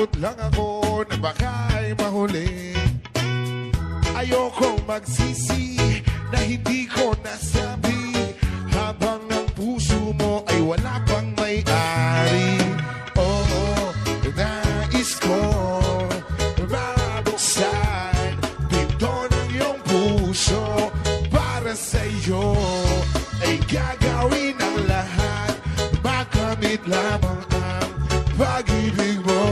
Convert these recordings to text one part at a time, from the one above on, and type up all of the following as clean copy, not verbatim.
Natatakot lang ako na baka'y mahuli. Ayokong magsisi na hindi ko nasabi, habang ang puso mo ay wala pang may-ari. Oo, nais ko mabuksan pinto ng iyong puso. Para sa'yo ay gagawin ang lahat, makamit lamang ang pag-ibig mo.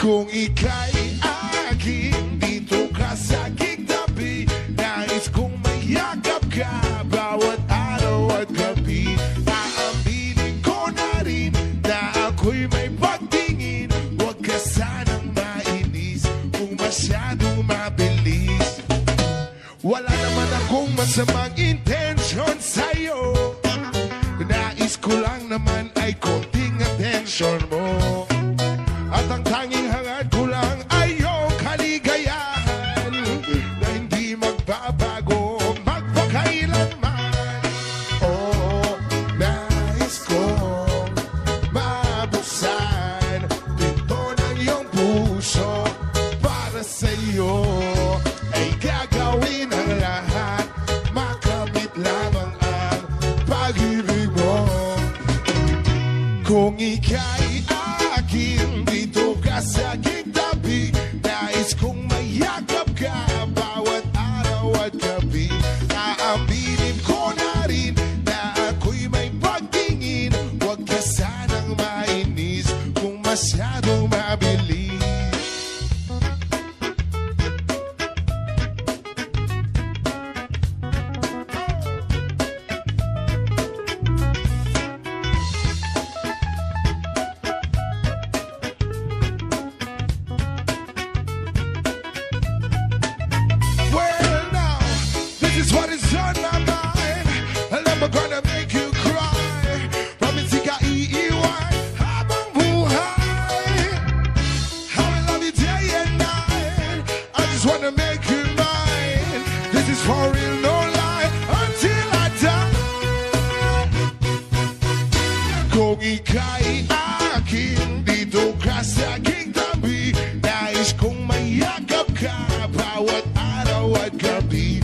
Kung ika'y aking dito ka sa aking tabi, nais kong mayakap ka bawat araw at gabi. Aaminin ko na rin na ako'y may pagtingin, huwag ka sanang mainis kung masyadong mabilis. Wala naman akong masamang intensyon sa'yo, nais ko lang naman ay konting atensyon mo. At ang tanging hangad ko lang ay iyong kaligayahan na hindi magbabago magpakailanman. Oo, nais kong mabuksan pinto ng iyong puso. Para sa iyo ay gagawin ang lahat, makamit lamang ang pag-ibig mo. Kung ika'y akin dito ka sa aking tabi, nais kong mayakap ka bawat araw at gabi. Aaminin ko na rin na ako'y may pagtingin, huwag ka sanang mainis kung masyadong mabilis. Well, now, this is what is on my mind, and I'm gonna make you cry. Promise ka iiwan habang buhay. I will love you day and night. I just wanna make you mine. This is for real, no lie, until I die. Kung ika'y akin dito ka sa aking tabi, nais kong mayakap ka bawat araw at gabi.